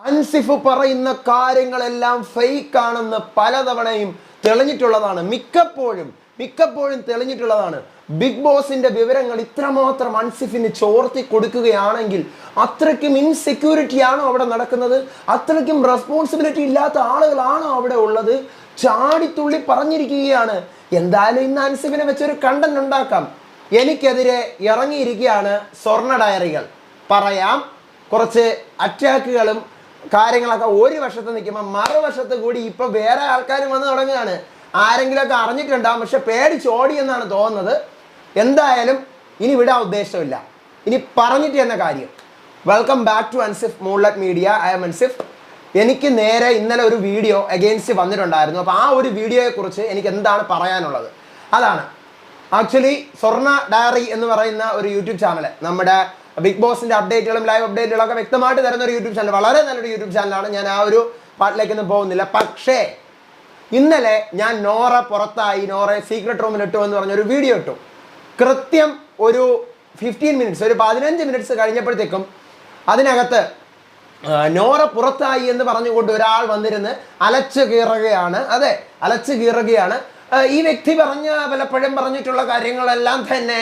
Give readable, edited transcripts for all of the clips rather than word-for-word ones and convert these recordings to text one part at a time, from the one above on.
അൻസിഫ് പറയുന്ന കാര്യങ്ങളെല്ലാം ഫേക്ക് ആണെന്ന് പലതവണയും തെളിഞ്ഞിട്ടുള്ളതാണ്. മിക്കപ്പോഴും തെളിഞ്ഞിട്ടുള്ളതാണ്. ബിഗ് ബോസിന്റെ വിവരങ്ങൾ ഇത്രമാത്രം അൻസിഫിന് ചോർത്തി കൊടുക്കുകയാണെങ്കിൽ അത്രയ്ക്കും ഇൻസെക്യൂരിറ്റി ആണോ അവിടെ നടക്കുന്നത്? അത്രയ്ക്കും റെസ്പോൺസിബിലിറ്റി ഇല്ലാത്ത ആളുകളാണോ അവിടെ ഉള്ളത്? ചാടിത്തുള്ളി പറഞ്ഞിരിക്കുകയാണ്. എന്തായാലും ഇന്ന് അൻസിഫിനെ വെച്ചൊരു കണ്ടന്റ് ഉണ്ടാക്കാം. എനിക്കെതിരെ ഇറങ്ങിയിരിക്കുകയാണ് സ്വർണ്ണ ഡയറികൾ. പറയാം, കുറച്ച് അറ്റാക്കുകളും കാര്യങ്ങളൊക്കെ ഒരു വശത്ത് നിൽക്കുമ്പോൾ മറുവശത്ത് കൂടി ഇപ്പൊ വേറെ ആൾക്കാർ വന്ന് തുടങ്ങുകയാണ്. ആരെങ്കിലുമൊക്കെ അറിഞ്ഞിട്ടുണ്ടാകും, പക്ഷെ പേടിച്ചോടി എന്നാണ് തോന്നുന്നത്. എന്തായാലും ഇനി വിടാൻ ഉദ്ദേശമില്ല, ഇനി പറഞ്ഞിട്ട് എന്ന കാര്യം. Welcome back to Ansif moonlight media. I am Ansif. എനിക്ക് നേരെ ഇന്നലെ ഒരു വീഡിയോ അഗെയിൻസ്റ്റ് വന്നിട്ടുണ്ടായിരുന്നു. അപ്പോൾ ആ ഒരു വീഡിയോയെ കുറിച്ച് എനിക്ക് എന്താണ് പറയാനുള്ളത് അതാണ്. ആക്ച്വലി സ്വർണ്ണ ഡയറി എന്ന് പറയുന്ന ഒരു യൂട്യൂബ് ചാനൽ, നമ്മുടെ ബിഗ് ബോസിന്റെ അപ്ഡേറ്റുകളും ലൈവ് അപ്ഡേറ്റുകളും ഒക്കെ വ്യക്തമായിട്ട് തരുന്ന ഒരു യൂട്യൂബ് ചാനൽ, വളരെ നല്ലൊരു യൂട്യൂബ് ചാനലാണ്. ഞാൻ ആ ഒരു പാട്ടിലേക്കൊന്നും പോകുന്നില്ല. പക്ഷേ ഇന്നലെ ഞാൻ നോറ പുറത്തായി, നോറയെ സീക്രട്ട് റൂമിൽ ഇട്ടു എന്ന് പറഞ്ഞൊരു വീഡിയോ ഇട്ടു. കൃത്യം ഒരു 15 മിനിറ്റ്സ്, ഒരു 15 മിനിറ്റ്സ് കഴിഞ്ഞപ്പോഴത്തേക്കും അതിനകത്ത് നോറ പുറത്തായി എന്ന് പറഞ്ഞുകൊണ്ട് ഒരാൾ വന്നിരുന്ന് അലച്ചു കീറുകയാണ്. അതെ, അലച്ചു കീറുകയാണ്. ഈ വ്യക്തി പലപ്പോഴും പറഞ്ഞിട്ടുള്ള കാര്യങ്ങളെല്ലാം തന്നെ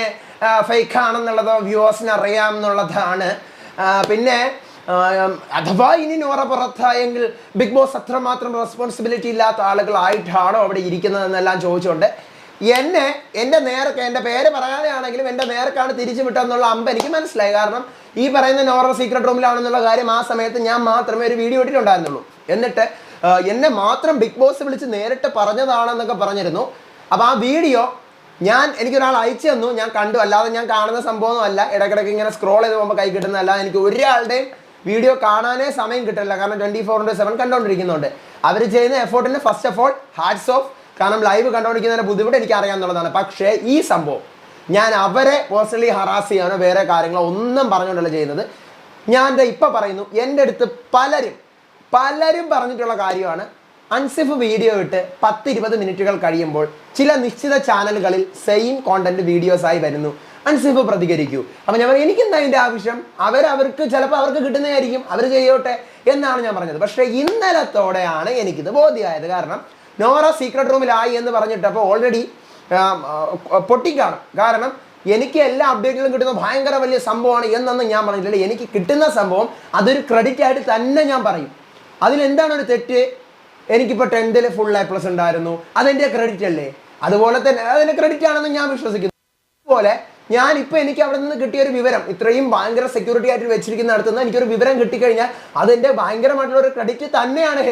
ഫേക്ക് ആണെന്നുള്ളത് വ്യൂവേഴ്സിന് അറിയാം എന്നുള്ളതാണ്. പിന്നെ അഥവാ ഇനി നോറ പുറത്തായെങ്കിൽ ബിഗ് ബോസ് അത്രമാത്രം റെസ്പോൺസിബിലിറ്റി ഇല്ലാത്ത ആളുകളായിട്ടാണോ അവിടെ ഇരിക്കുന്നതെന്നെല്ലാം ചോദിച്ചുകൊണ്ട് എൻ്റെ നേർക്ക്, എൻ്റെ പേര് പറയാതെയാണെങ്കിലും എൻ്റെ നേർക്കാണ് തിരിച്ചു വിട്ടതെന്നുള്ള എനിക്ക് മനസ്സിലായി. കാരണം ഈ പറയുന്ന നോറ സീക്രട്ട് റൂമിലാണെന്നുള്ള കാര്യം ആ സമയത്ത് ഞാൻ മാത്രമേ ഒരു വീഡിയോ ഇട്ടിട്ടുണ്ടായിരുന്നുള്ളൂ. എന്നിട്ട് എന്നെ മാത്രം ബിഗ് ബോസ് വിളിച്ച് നേരിട്ട് പറഞ്ഞതാണെന്നൊക്കെ പറഞ്ഞിരുന്നു. അപ്പോൾ ആ വീഡിയോ എനിക്കൊരാൾ അയച്ചു തന്നു, ഞാൻ കണ്ടു. അല്ലാതെ ഞാൻ കാണുന്ന സംഭവമൊന്നുമല്ല. ഇടയ്ക്കിടയ്ക്ക് ഇങ്ങനെ സ്ക്രോൾ ചെയ്ത് പോകുമ്പോൾ കൈ കിട്ടുന്നതല്ല. എനിക്ക് ഒരാളുടെയും വീഡിയോ കാണാനേ സമയം കിട്ടില്ല. കാരണം 24/7 കണ്ടുകൊണ്ടിരിക്കുന്നുണ്ട്. അവർ ചെയ്യുന്ന എഫേർട്ടിന് first of all hats off. കാരണം ലൈവ് കണ്ടുകൊണ്ടിരിക്കുന്നതിൻ്റെ ബുദ്ധിമുട്ട് എനിക്ക് അറിയാമെന്നുള്ളതാണ്. പക്ഷേ ഈ സംഭവം ഞാൻ അവരെ പേഴ്സണലി ഹറാസ് ചെയ്യാനോ വേറെ കാര്യങ്ങളോ ഒന്നും പറഞ്ഞുകൊണ്ടല്ല ചെയ്യുന്നത്. ഞാൻ ഇപ്പം പറയുന്നു, എൻ്റെ അടുത്ത് പലരും പറഞ്ഞിട്ടുള്ള കാര്യമാണ്. അൻസിഫ് വീഡിയോ ഇട്ട് 10-20 മിനിറ്റുകൾ കഴിയുമ്പോൾ ചില നിശ്ചിത ചാനലുകളിൽ സെയിം കോണ്ടന്റ് വീഡിയോസായി വരുന്നു. അൻസിഫ് പ്രതികരിക്കൂ. അപ്പം ഞാൻ എനിക്കെന്താ അതിൻ്റെ ആവശ്യം? അവർക്ക് ചിലപ്പോൾ അവർക്ക് കിട്ടുന്നതായിരിക്കും, അവർ ചെയ്യോട്ടെ എന്നാണ് ഞാൻ പറഞ്ഞത്. പക്ഷേ ഇന്നലത്തോടെയാണ് എനിക്കിത് ബോധ്യമായത്. കാരണം നോറ സീക്രട്ട് റൂമിലായി എന്ന് പറഞ്ഞിട്ടപ്പോൾ ഓൾറെഡി പൊട്ടിക്കാണ്. കാരണം എനിക്ക് എല്ലാ അപ്ഡേറ്റുകളും കിട്ടുന്ന ഭയങ്കര വലിയ സംഭവമാണ് എന്നൊന്നും ഞാൻ പറഞ്ഞിട്ടില്ല. എനിക്ക് കിട്ടുന്ന സംഭവം അതൊരു ക്രെഡിറ്റ് ആയിട്ട് തന്നെ ഞാൻ പറയും. അതിലെന്താണ് ഒരു തെറ്റ്? എനിക്കിപ്പോൾ 10th ഫുൾ A+ ഉണ്ടായിരുന്നു, അതെൻ്റെ ക്രെഡിറ്റ് അല്ലേ? അതുപോലെ തന്നെ അതിൻ്റെ ക്രെഡിറ്റ് ആണെന്ന് ഞാൻ വിശ്വസിക്കുന്നു. അതുപോലെ ഞാനിപ്പോൾ എനിക്ക് അവിടെ നിന്ന് കിട്ടിയൊരു വിവരം, ഇത്രയും ഭയങ്കര സെക്യൂരിറ്റി ആയിട്ട് വെച്ചിരിക്കുന്ന അടുത്തുനിന്ന് എനിക്കൊരു വിവരം കിട്ടിക്കഴിഞ്ഞാൽ അതെൻ്റെ ഭയങ്കരമായിട്ടുള്ള ഒരു ക്രെഡിറ്റ് തന്നെയാണ്.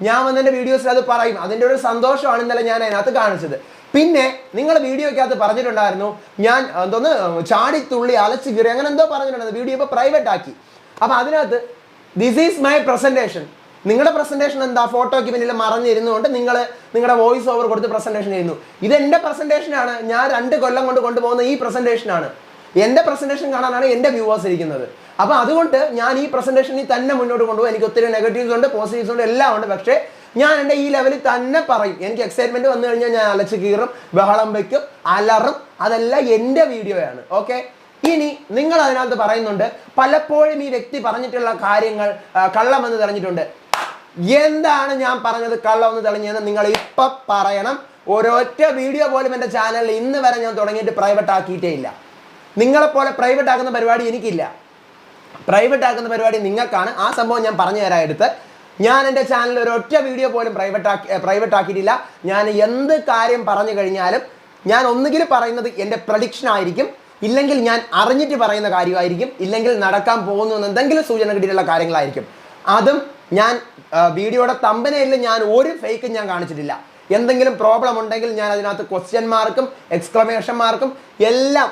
ഞാൻ വന്നെൻ്റെ വീഡിയോസിൽ അത് പറയും. അതിൻ്റെ ഒരു സന്തോഷമാണ് ഇന്നലെ ഞാൻ അതിനകത്ത് കാണിച്ചത്. പിന്നെ നിങ്ങൾ വീഡിയോയ്ക്കകത്ത് പറഞ്ഞിട്ടുണ്ടായിരുന്നു ഞാൻ ചാടിത്തുള്ളി അലച്ചു കീറി അങ്ങനെ എന്തോ പറഞ്ഞിട്ടുണ്ടായിരുന്നു. വീഡിയോ ഇപ്പോൾ പ്രൈവറ്റ് ആക്കി. അപ്പം അതിനകത്ത് ദിസ് ഈസ് മൈ പ്രസൻറ്റേഷൻ. നിങ്ങളുടെ പ്രസൻറ്റേഷൻ എന്താ? ഫോട്ടോയ്ക്ക് പിന്നിൽ മറഞ്ഞിരുന്നുകൊണ്ട് നിങ്ങളുടെ വോയിസ് ഓവർ കൊടുത്ത് പ്രസൻറ്റേഷൻ ചെയ്യുന്നു. ഇതെൻ്റെ പ്രസൻറ്റേഷനാണ്. ഞാൻ 2 കൊല്ലം കൊണ്ട് കൊണ്ടുപോകുന്ന ഈ പ്രസൻറ്റേഷനാണ്. എൻ്റെ പ്രസൻറ്റേഷൻ കാണാനാണ് എൻ്റെ വ്യൂവേഴ്സ് ഇരിക്കുന്നത്. അപ്പോൾ അതുകൊണ്ട് ഞാൻ ഈ പ്രസൻറ്റേഷനിൽ തന്നെ മുന്നോട്ട് കൊണ്ടുപോകും. എനിക്ക് ഒത്തിരി നെഗറ്റീവ്സ് ഉണ്ട്, പോസിറ്റീവ്സ് ഉണ്ട്, എല്ലാം ഉണ്ട്. പക്ഷേ ഞാൻ എൻ്റെ ഈ ലെവലിൽ തന്നെ പറയും. എനിക്ക് എക്സൈറ്റ്മെൻറ്റ് വന്നു കഴിഞ്ഞാൽ ഞാൻ അലച്ച് കീറും, ബഹളം വയ്ക്കും, അലറും. അതെല്ലാം എൻ്റെ വീഡിയോയാണ്. ഓക്കെ. ഇനി നിങ്ങൾ അതിനകത്ത് പറയുന്നുണ്ട് പലപ്പോഴും ഈ വ്യക്തി പറഞ്ഞിട്ടുള്ള കാര്യങ്ങൾ കള്ളമെന്ന് തെളിഞ്ഞിട്ടുണ്ട്. എന്താണ് ഞാൻ പറഞ്ഞത് കള്ളമെന്ന് തെളിഞ്ഞതെന്ന് നിങ്ങൾ ഇപ്പം പറയണം. ഒരൊറ്റ വീഡിയോ പോലും എൻ്റെ ചാനലിൽ ഇന്ന് വരെ ഞാൻ തുടങ്ങിയിട്ട് പ്രൈവറ്റ് ആക്കിയിട്ടേ ഇല്ല. നിങ്ങളെപ്പോലെ പ്രൈവറ്റ് ആക്കുന്ന പരിപാടി എനിക്കില്ല. പ്രൈവറ്റ് ആക്കുന്ന പരിപാടി നിങ്ങൾക്കാണ്. ആ സംഭവം ഞാൻ പറഞ്ഞു തരാം എടുത്ത്. ഞാൻ എൻ്റെ ചാനലിൽ ഒരൊറ്റ വീഡിയോ പോലും പ്രൈവറ്റ് ആക്കിയിട്ടില്ല. ഞാൻ എന്ത് കാര്യം പറഞ്ഞു കഴിഞ്ഞാലും ഞാൻ ഒന്നുകിൽ പറയുന്നത് എൻ്റെ പ്രഡിക്ഷൻ ആയിരിക്കും, ഇല്ലെങ്കിൽ ഞാൻ അറിഞ്ഞിട്ട് പറയുന്ന കാര്യമായിരിക്കും, ഇല്ലെങ്കിൽ നടക്കാൻ പോകുന്നു എന്ന് എന്തെങ്കിലും സൂചന കിട്ടിയിട്ടുള്ള കാര്യങ്ങളായിരിക്കും. അതും ഞാൻ വീഡിയോയുടെ തമ്പനയിൽ ഞാൻ ഒരു ഫേക്കും ഞാൻ കാണിച്ചിട്ടില്ല. എന്തെങ്കിലും പ്രോബ്ലം ഉണ്ടെങ്കിൽ ഞാൻ അതിനകത്ത് ക്വസ്റ്റ്യൻ മാർക്കും എക്സ്ക്ലമേഷൻ മാർക്കും എല്ലാം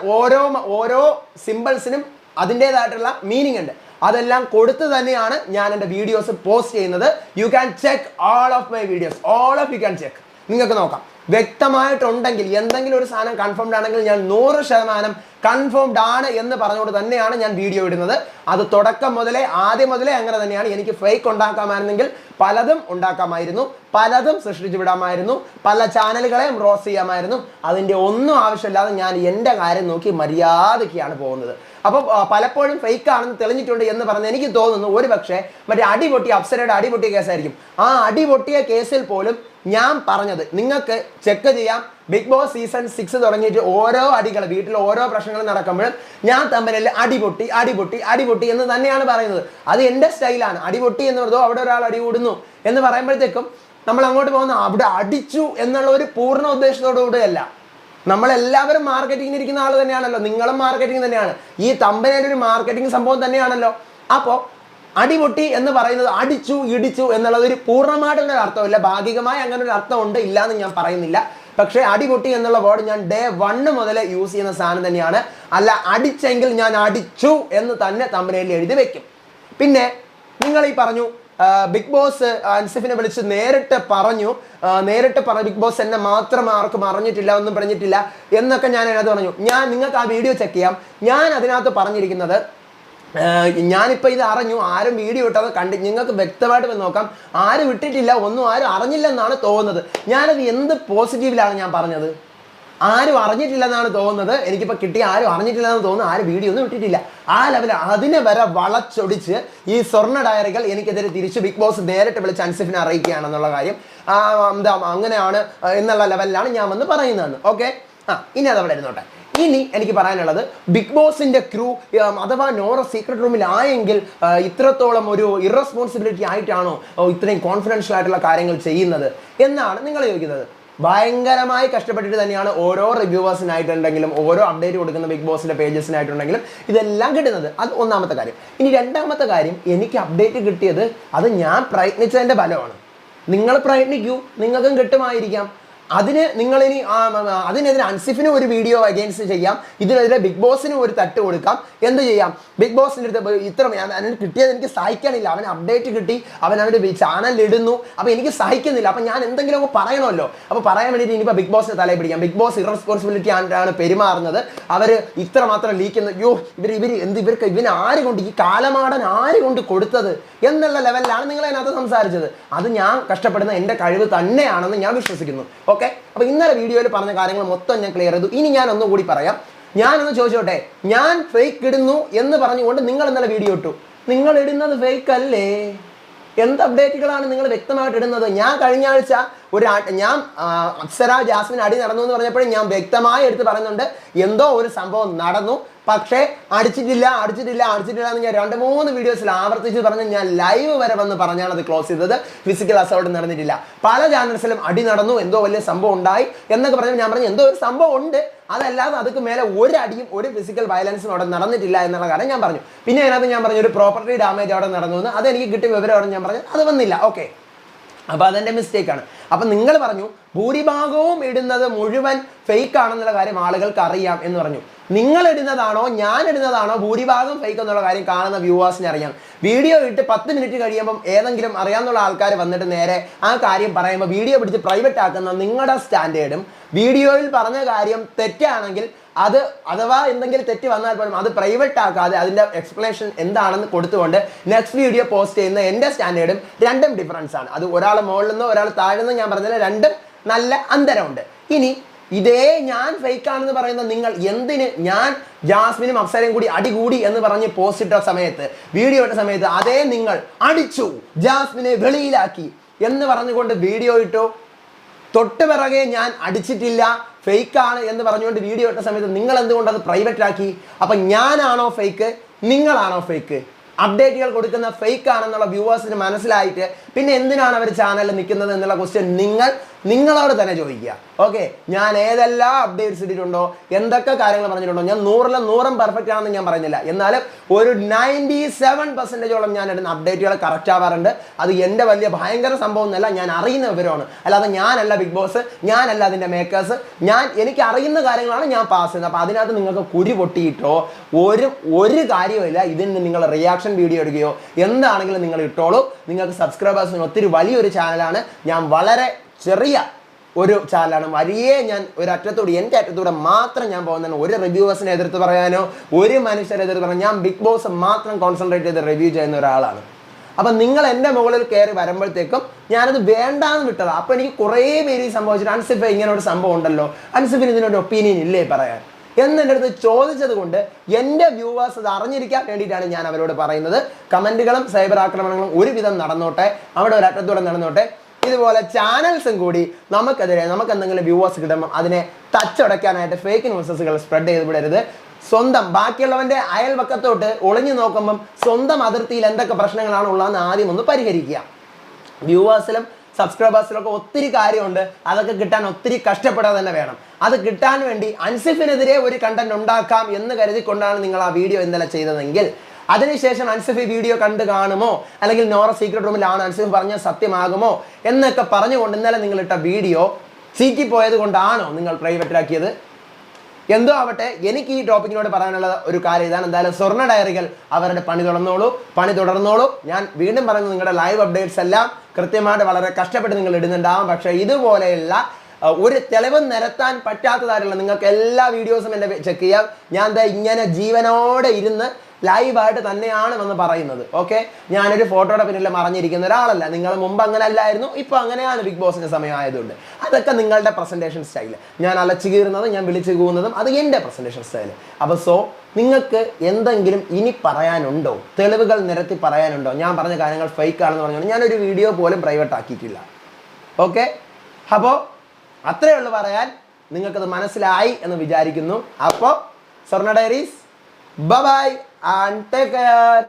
ഓരോ സിമ്പിൾസിനും അതിൻ്റേതായിട്ടുള്ള മീനിങ് ഉണ്ട്. അതെല്ലാം കൊടുത്ത് തന്നെയാണ് ഞാൻ എൻ്റെ വീഡിയോസ് പോസ്റ്റ് ചെയ്യുന്നത്. You can check all of my videos. All of you can check. നിങ്ങൾക്ക് നോക്കാം. വ്യക്തമായിട്ടുണ്ടെങ്കിൽ എന്തെങ്കിലും ഒരു സാധനം കൺഫേംഡ് ആണെങ്കിൽ ഞാൻ 100% കൺഫേംഡ് ആണ് എന്ന് പറഞ്ഞുകൊണ്ട് തന്നെയാണ് ഞാൻ വീഡിയോ ഇടുന്നത്. അത് ആദ്യം മുതലേ അങ്ങനെ തന്നെയാണ്. എനിക്ക് ഫേക്ക് ഉണ്ടാക്കാമായിരുന്നെങ്കിൽ പലതും ഉണ്ടാക്കാമായിരുന്നു, പലതും സൃഷ്ടിച്ചു വിടാമായിരുന്നു, പല ചാനലുകളെയും റോസ് ചെയ്യാമായിരുന്നു. അതിൻ്റെ ഒന്നും ആവശ്യമില്ലാതെ ഞാൻ എൻ്റെ കാര്യം നോക്കി മര്യാദയ്ക്കാണ് പോകുന്നത്. അപ്പോൾ പലപ്പോഴും ഫേക്ക് ആണെന്ന് തെളിഞ്ഞിട്ടുണ്ട് എന്ന് പറഞ്ഞ് എനിക്ക് തോന്നുന്നു ഒരു പക്ഷേ മറ്റേ അടിപൊട്ടിയ അപ്സരയുടെ അടിപൊട്ടിയ കേസായിരിക്കും. ആ അടിപൊട്ടിയ കേസിൽ പോലും ഞാൻ പറഞ്ഞത് നിങ്ങൾക്ക് ചെക്ക് ചെയ്യാം. ബിഗ് ബോസ് സീസൺ 6 തുടങ്ങിയിട്ട് ഓരോ അടികൾ വീട്ടിൽ ഓരോ പ്രശ്നങ്ങൾ നടക്കുമ്പോഴും ഞാൻ തമ്മിൽ അടിപൊട്ടി അടിപൊട്ടി അടിപൊട്ടി എന്ന് തന്നെയാണ് പറയുന്നത്. അത് എൻ്റെ സ്റ്റൈലാണ്. അടിപൊട്ടി എന്ന് പറഞ്ഞതോ അവിടെ ഒരാൾ അടി കൂടുന്നു എന്ന് പറയുമ്പോഴത്തേക്കും നമ്മൾ അങ്ങോട്ട് പോകുന്ന അവിടെ അടിച്ചു എന്നുള്ള ഒരു പൂർണ്ണ ഉദ്ദേശത്തോടുകൂടിയല്ല. നമ്മളെല്ലാവരും മാർക്കറ്റിങ്ങിന് ഇരിക്കുന്ന ആൾ തന്നെയാണല്ലോ. നിങ്ങളും മാർക്കറ്റിംഗ് തന്നെയാണ്. ഈ തമ്പനയുടെ ഒരു മാർക്കറ്റിംഗ് സംഭവം തന്നെയാണല്ലോ. അപ്പോൾ അടിപൊട്ടി എന്ന് പറയുന്നത് അടിച്ചു ഇടിച്ചു എന്നുള്ളത് ഒരു പൂർണ്ണമായിട്ടുള്ള അർത്ഥമില്ല. ഭാഗികമായി അങ്ങനെ ഒരു അർത്ഥമുണ്ട്, ഇല്ല എന്ന് ഞാൻ പറയുന്നില്ല. പക്ഷേ അടിപൊട്ടി എന്നുള്ള വേർഡ് ഞാൻ ഡേ 1 മുതൽ യൂസ് ചെയ്യുന്ന സാധനം തന്നെയാണ്. അല്ല അടിച്ചെങ്കിൽ ഞാൻ അടിച്ചു എന്ന് തന്നെ തമ്പനയിൽ എഴുതി വെക്കും. പിന്നെ നിങ്ങൾ ഈ പറഞ്ഞു ബിഗ് ബോസ് അൻസിഫിനെ വിളിച്ച് നേരിട്ട് പറഞ്ഞു ബിഗ് ബോസ് എന്നെ മാത്രം ആർക്കും അറിഞ്ഞിട്ടില്ല, ഒന്നും പറഞ്ഞിട്ടില്ല എന്നൊക്കെ ഞാൻ അതിനകത്ത് പറഞ്ഞു. ഞാൻ നിങ്ങൾക്ക് ആ വീഡിയോ ചെക്ക് ചെയ്യാം. ഞാൻ അതിനകത്ത് പറഞ്ഞിരിക്കുന്നത് ഞാനിപ്പോൾ ഇത് അറിഞ്ഞു, ആരും വീഡിയോ ഇട്ടത് കണ്ട് നിങ്ങൾക്ക് വ്യക്തമായിട്ട് നോക്കാം, ആരും ഇട്ടിട്ടില്ല, ഒന്നും ആരും അറിഞ്ഞില്ലെന്നാണ് തോന്നുന്നത്. ഞാനത് എന്ത് പോസിറ്റീവിലാണ് ഞാൻ പറഞ്ഞത്? ആരും അറിഞ്ഞിട്ടില്ലെന്നാണ് തോന്നുന്നത്. എനിക്കിപ്പോൾ കിട്ടിയ ആരും അറിഞ്ഞിട്ടില്ലെന്ന് തോന്നുന്നു. ആരും വീഡിയോ ഒന്നും ഇട്ടിട്ടില്ല. ആ ലെവൽ അതിനെ വരെ വളച്ചൊടിച്ച് ഈ സ്വർണ്ണ ഡയറികൾ എനിക്കെതിരെ തിരിച്ച് ബിഗ് ബോസ് നേരിട്ട് വിളിച്ച് അൻസിഫിനെ അറിയിക്കുകയാണെന്നുള്ള കാര്യം എന്താ അങ്ങനെയാണ് എന്നുള്ള ലെവലിലാണ് ഞാൻ വന്ന് പറയുന്നതെന്ന്. ഓക്കെ, ഇനി അതവിടെ ഇരുന്നോട്ടെ. ഇനി എനിക്ക് പറയാനുള്ളത് ബിഗ് ബോസിന്റെ ക്രൂ അഥവാ നോറ സീക്രട്ട് റൂമിലായെങ്കിൽ ഇത്രത്തോളം ഒരു ഇറസ്പോൺസിബിലിറ്റി ആയിട്ടാണോ ഇത്രയും കോൺഫിഡൻഷ്യൽ ആയിട്ടുള്ള കാര്യങ്ങൾ ചെയ്യുന്നത് എന്നാണ് നിങ്ങൾ ചോദിക്കുന്നത്. ഭയങ്കരമായി കഷ്ടപ്പെട്ടിട്ട് തന്നെയാണ് ഓരോ റിവ്യൂവേഴ്സിനായിട്ടുണ്ടെങ്കിലും ഓരോ അപ്ഡേറ്റ് കൊടുക്കുന്ന ബിഗ് ബോസിന്റെ പേജസിനായിട്ടുണ്ടെങ്കിലും ഇതെല്ലാം കിട്ടുന്നത്. അത് ഒന്നാമത്തെ കാര്യം. ഇനി രണ്ടാമത്തെ കാര്യം, എനിക്ക് അപ്ഡേറ്റ് കിട്ടിയത് അത് ഞാൻ പ്രയത്നിച്ചതിൻ്റെ ഫലമാണ്. നിങ്ങൾ പ്രയത്നിക്കൂ, നിങ്ങൾക്കും കിട്ടുമായിരിക്കാം. അതിന് നിങ്ങളിനി അതിനെതിരെ അൻസിഫിന് ഒരു വീഡിയോ അഗെയിൻസ്റ്റ് ചെയ്യാം, ഇതിനെതിരെ ബിഗ് ബോസിന് ഒരു തട്ട് കൊടുക്കാം. എന്ത് ചെയ്യാം? ബിഗ് ബോസിൻ്റെ അടുത്ത് ഇത്ര അവന് കിട്ടിയത് എനിക്ക് സഹിക്കാനില്ല. അവൻ അപ്ഡേറ്റ് കിട്ടി, അവൻ്റെ ചാനലിൽ ഇടുന്നു, അപ്പോൾ എനിക്ക് സഹിക്കുന്നില്ല. അപ്പം ഞാൻ എന്തെങ്കിലുമൊക്കെ പറയണമല്ലോ. അപ്പോൾ പറയാൻ വേണ്ടിയിട്ട് ഇനിയിപ്പോൾ ബിഗ് ബോസിനെ തലയിൽ പിടിക്കാം. ബിഗ് ബോസ് ഇറസ്പോൺസിബിലിറ്റി ആണ് പെരുമാറുന്നത്, അവർ ഇത്ര മാത്രം ലീക്കുന്നു, ഇവന് ആര് കൊണ്ട് ഈ കാലമാടൻ ആര് കൊണ്ട് കൊടുത്തത് എന്നുള്ള ലെവലിലാണ് നിങ്ങൾ അതിനകത്ത് സംസാരിച്ചത്. അത് ഞാൻ കഷ്ടപ്പെടുന്ന എൻ്റെ കഴിവ് തന്നെയാണെന്ന് ഞാൻ വിശ്വസിക്കുന്നു. ഓക്കെ, അപ്പോൾ ഇന്നലെ വീഡിയോയിൽ പറഞ്ഞ കാര്യങ്ങൾ മൊത്തം ഞാൻ ക്ലിയർ ചെയ്തു. ഇനി ഞാൻ ഒന്നുകൂടി പറയാം. ഞാനൊന്ന് ചോദിച്ചോട്ടെ, ഞാൻ ഫേക്ക് ഇടുന്നു എന്ന് പറഞ്ഞുകൊണ്ട് നിങ്ങൾ ഇന്നലെ വീഡിയോ ഇട്ടു. നിങ്ങൾ ഇടുന്നത് ഫേക്ക് അല്ലേ? എന്ത് അപ്ഡേറ്റുകളാണ് നിങ്ങൾ വ്യക്തമായിട്ട് ഇടുന്നത്? ഞാൻ കഴിഞ്ഞ ആഴ്ച ഞാൻ അപ്സര ജാസ്മിൻ അടി നടന്നു എന്ന് പറഞ്ഞപ്പോഴും ഞാൻ വ്യക്തമായി എടുത്ത് പറയുന്നുണ്ട് എന്തോ ഒരു സംഭവം നടന്നു, പക്ഷേ അടിച്ചിട്ടില്ല എന്ന് ഞാൻ 2-3 വീഡിയോസിൽ ആവർത്തിച്ച് പറഞ്ഞ് ഞാൻ ലൈവ് വരെ വന്ന് പറഞ്ഞാണ് അത് ക്ലോസ് ചെയ്തത്. ഫിസിക്കൽ അസോൾട്ട് നടന്നിട്ടില്ല. പല ചാനൽസിലും അടി നടന്നു, എന്തോ വലിയ സംഭവം ഉണ്ടായി എന്നൊക്കെ പറഞ്ഞപ്പോൾ ഞാൻ പറഞ്ഞു എന്തോ ഒരു സംഭവം ഉണ്ട്, അതല്ലാതെ അതുക്ക് മേലെ ഒരു അടിയും ഒരു ഫിസിക്കൽ വയലൻസും അവിടെ നടന്നിട്ടില്ല എന്നുള്ള കാര്യം ഞാൻ പറഞ്ഞു. പിന്നെ അതിനകത്ത് ഞാൻ പറഞ്ഞു ഒരു പ്രോപ്പർട്ടി ഡാമേജ് അവിടെ നടന്നു എന്ന്, അതെനിക്ക് കിട്ടിയ വിവരമാണ് ഞാൻ പറഞ്ഞു, അത് വന്നില്ല. ഓക്കെ, അപ്പോൾ അതെൻ്റെ മിസ്റ്റേക്കാണ്. അപ്പം നിങ്ങൾ പറഞ്ഞു ഭൂരിഭാഗവും ഇടുന്നത് മുഴുവൻ ഫേക്ക് ആണെന്നുള്ള കാര്യം ആളുകൾക്ക് അറിയാം എന്ന് പറഞ്ഞു. നിങ്ങൾ ഇടുന്നതാണോ ഞാൻ ഇടുന്നതാണോ ഭൂരിഭാഗം ഫേക്ക് എന്നുള്ള കാര്യം കാണുന്ന വ്യൂവേഴ്സിനെ അറിയാം. വീഡിയോ ഇട്ട് 10 മിനിറ്റ് കഴിയുമ്പം ഏതെങ്കിലും അറിയാവുന്ന ആൾക്കാർ വന്നിട്ട് നേരെ ആ കാര്യം പറയുമ്പോൾ വീഡിയോ പിടിച്ച് പ്രൈവറ്റ് ആക്കുന്ന നിങ്ങളുടെ സ്റ്റാൻഡേർഡും വീഡിയോയിൽ പറഞ്ഞ കാര്യം തെറ്റാണെങ്കിൽ അത് അഥവാ എന്തെങ്കിലും തെറ്റ് വന്നാൽ പോലും അത് പ്രൈവറ്റ് ആക്കാതെ അതിൻ്റെ എക്സ്പ്ലനേഷൻ എന്താണെന്ന് കൊടുത്തുകൊണ്ട് നെക്സ്റ്റ് വീഡിയോ പോസ്റ്റ് ചെയ്യുന്ന എൻ്റെ സ്റ്റാൻഡേർഡും രണ്ടും ഡിഫറൻസ് ആണ്. അത് ഒരാൾ മുകളിൽ നിന്നോ ഒരാൾ താഴെ നിന്നോ ഞാൻ പറഞ്ഞാൽ രണ്ടും നല്ല അന്തരമുണ്ട്. ഇനി ഇതേ ഞാൻ ഫേക്ക് ആണെന്ന് പറയുന്ന നിങ്ങൾ എന്തിന് ഞാൻ ജാസ്മിനും അപ്സരയും കൂടി അടികൂടി എന്ന് പറഞ്ഞ് പോസ്റ്റ് ഇട്ട സമയത്ത് വീഡിയോ ഇട്ട സമയത്ത് അതേ നിങ്ങൾ അടിച്ചു ജാസ്മിനെ വെളിയിലാക്കി എന്ന് പറഞ്ഞുകൊണ്ട് വീഡിയോ ഇട്ടു? തൊട്ട് പിറകെ ഞാൻ അടിച്ചിട്ടില്ല ഫേക്കാണ് എന്ന് പറഞ്ഞുകൊണ്ട് വീഡിയോ ഇട്ട സമയത്ത് നിങ്ങൾ എന്തുകൊണ്ട് അത് പ്രൈവറ്റ് ആക്കി? അപ്പം ഞാനാണോ ഫേക്ക്, നിങ്ങളാണോ ഫേക്ക്? അപ്ഡേറ്റുകൾ കൊടുക്കുന്ന ഫേക്ക് ആണെന്നുള്ള വ്യൂവേഴ്സിന് മനസ്സിലായിട്ട് പിന്നെ എന്തിനാണ് അവർ ചാനലിൽ നിൽക്കുന്നത് എന്നുള്ള ക്വസ്റ്റ്യൻ നിങ്ങളോട് തന്നെ ചോദിക്കുക. ഓക്കെ, ഞാൻ ഏതെല്ലാം അപ്ഡേറ്റ്സ് ഇട്ടിട്ടുണ്ടോ, എന്തൊക്കെ കാര്യങ്ങൾ പറഞ്ഞിട്ടുണ്ടോ, ഞാൻ 100% പെർഫെക്റ്റ് ആണെന്ന് ഞാൻ പറയുന്നില്ല, എന്നാലും ഒരു 97% ഞാൻ ഇടുന്ന അപ്ഡേറ്റുകൾ കറക്റ്റ് ആവാറുണ്ട്. അത് എൻ്റെ വലിയ ഭയങ്കര സംഭവം എന്നല്ല, ഞാൻ അറിയുന്ന വിവരമാണ്. അല്ലാതെ ഞാനല്ല ബിഗ് ബോസ്, ഞാനല്ല അതിൻ്റെ മേക്കേഴ്സ്, എനിക്ക് അറിയുന്ന കാര്യങ്ങളാണ് ഞാൻ പാസ് ചെയ്യുന്നത്. അപ്പോൾ അതിനകത്ത് നിങ്ങൾക്ക് കുരി പൊട്ടിയിട്ടോ ഒരു കാര്യമില്ല. ഇതിന് നിങ്ങൾ റിയാക്ഷൻ വീഡിയോ എടുക്കുകയോ എന്താണെങ്കിലും നിങ്ങൾ ഇട്ടോളൂ. നിങ്ങൾക്ക് സബ്സ്ക്രൈബേഴ്സിന് ഒത്തിരി വലിയൊരു ചാനലാണ്, ഞാൻ വളരെ ചെറിയ ഒരു ചാനലാണ്. വഴിയേ ഞാൻ ഒരു അറ്റത്തൂടെ എൻ്റെ അറ്റത്തൂടെ മാത്രം ഞാൻ പോകുന്നതാണ്. ഒരു റിവ്യൂവേഴ്സിനെ എതിർത്ത് പറയാനോ ഒരു മനുഷ്യരെ എതിർത്ത് പറയാനോ ഞാൻ ബിഗ് ബോസ് മാത്രം കോൺസെൻട്രേറ്റ് ചെയ്ത് റിവ്യൂ ചെയ്യുന്ന ഒരാളാണ്. അപ്പം നിങ്ങൾ എൻ്റെ മുകളിൽ കയറി വരുമ്പോഴത്തേക്കും ഞാനത് വേണ്ടാന്ന് വിട്ടതാണ്. അപ്പോൾ എനിക്ക് കുറേ പേര് സംഭവിച്ചിട്ട് അൻസിഫ് ഇങ്ങനെ ഒരു സംഭവം ഉണ്ടല്ലോ, അൻസിഫിന് ഇതിനൊരു ഒപ്പീനിയൻ ഇല്ലേ പറയാൻ? എന്ന് എൻ്റെ അടുത്ത് ചോദിച്ചത് കൊണ്ട് എൻ്റെ വ്യൂവേഴ്സ് അത് അറിഞ്ഞിരിക്കാൻ വേണ്ടിയിട്ടാണ് ഞാൻ അവരോട് പറയുന്നത്. കമൻറ്റുകളും സൈബർ ആക്രമണങ്ങളും ഒരുവിധം നടന്നോട്ടെ, അവിടെ ഒരു അറ്റത്തൂടെ നടന്നോട്ടെ. ഇതുപോലെ ചാനൽസും കൂടി നമുക്കെതിരെ നമുക്ക് എന്തെങ്കിലും വ്യൂവേഴ്സ് കിട്ടുമ്പോൾ അതിനെ തച്ചടയ്ക്കാനായിട്ട് ഫേക്ക് ന്യൂസസുകൾ സ്പ്രെഡ് ചെയ്ത് വിടരുത്. സ്വന്തം ബാക്കിയുള്ളവൻ്റെ അയൽവക്കത്തോട്ട് ഒളിഞ്ഞു നോക്കുമ്പം സ്വന്തം അതിർത്തിയിൽ എന്തൊക്കെ പ്രശ്നങ്ങളാണ് ഉള്ളതെന്ന് ആദ്യം ഒന്ന് പരിഹരിക്കുക. വ്യൂവേഴ്സിലും സബ്സ്ക്രൈബേഴ്സിലൊക്കെ ഒത്തിരി കാര്യമുണ്ട്, അതൊക്കെ കിട്ടാൻ ഒത്തിരി കഷ്ടപ്പെടാതെ തന്നെ വേണം. അത് കിട്ടാൻ വേണ്ടി അൻസിഫിനെതിരെ ഒരു കണ്ടന്റ് ഉണ്ടാക്കാം എന്ന് കരുതിക്കൊണ്ടാണ് നിങ്ങൾ ആ വീഡിയോ ഇന്നലെ ചെയ്തതെങ്കിൽ അതിനുശേഷം അൻസിഫ് വീഡിയോ കണ്ട് കാണുമോ, അല്ലെങ്കിൽ നോറ സീക്രട്ട് റൂമിലാണ് അൻസിഫ് പറഞ്ഞ സത്യമാകുമോ എന്നൊക്കെ പറഞ്ഞുകൊണ്ട് ഇന്നലെ നിങ്ങൾ ഇട്ട വീഡിയോ ചീറ്റിപ്പോയത് കൊണ്ടാണോ നിങ്ങൾ പ്രൈവറ്റിലാക്കിയത്? എന്തോ ആവട്ടെ, എനിക്ക് ഈ ടോപ്പിക്കിനോട് പറയാനുള്ള ഒരു കാര്യം ഇതാണ്. എന്തായാലും സ്വർണ്ണ ഡയറികൾ അവരുടെ പണി തുടർന്നോളൂ. ഞാൻ വീണ്ടും പറയുന്നത്, നിങ്ങളുടെ ലൈവ് അപ്ഡേറ്റ്സ് എല്ലാം കൃത്യമായിട്ട് വളരെ കഷ്ടപ്പെട്ട് നിങ്ങൾ ഇടുന്നുണ്ടാവും. പക്ഷേ ഇതുപോലെയുള്ള ഒരു തെളിവും നിരത്താൻ പറ്റാത്തതായിട്ടുള്ള നിങ്ങൾക്ക് എല്ലാ വീഡിയോസും എൻ്റെ ചെക്ക് ചെയ്യാം. ഞാൻ എന്താ ഇങ്ങനെ ജീവനോടെ ഇരുന്ന് ലൈവായിട്ട് തന്നെയാണ് വന്ന് പറയുന്നത്. ഓക്കെ, ഞാനൊരു ഫോട്ടോയുടെ പിന്നിൽ മറഞ്ഞിരിക്കുന്ന ഒരാളല്ല. നിങ്ങൾ മുമ്പ് അങ്ങനെ അല്ലായിരുന്നു, ഇപ്പോൾ അങ്ങനെയാണ് ബിഗ് ബോസിൻ്റെ സമയമായതുകൊണ്ട്. അതൊക്കെ നിങ്ങളുടെ പ്രസൻറ്റേഷൻ സ്റ്റൈൽ. ഞാൻ അലച്ചു കീറുന്നതും ഞാൻ വിളിച്ചു കൂവുന്നതും അത് എൻ്റെ പ്രസൻറ്റേഷൻ സ്റ്റൈൽ. അപ്പോൾ നിങ്ങൾക്ക് എന്തെങ്കിലും ഇനി പറയാനുണ്ടോ, തെളിവുകൾ നിരത്തി പറയാനുണ്ടോ? ഞാൻ പറഞ്ഞ കാര്യങ്ങൾ ഫേക്ക് ആണെന്ന് പറഞ്ഞാൽ ഞാനൊരു വീഡിയോ പോലും പ്രൈവറ്റ് ആക്കിയിട്ടില്ല. ഓക്കെ, അപ്പോൾ അത്രയേ ഉള്ളൂ പറയാൻ. നിങ്ങൾക്കത് മനസ്സിലായി എന്ന് വിചാരിക്കുന്നു. അപ്പോൾ സ്വർണ്ണ diaries, bye bye and take care.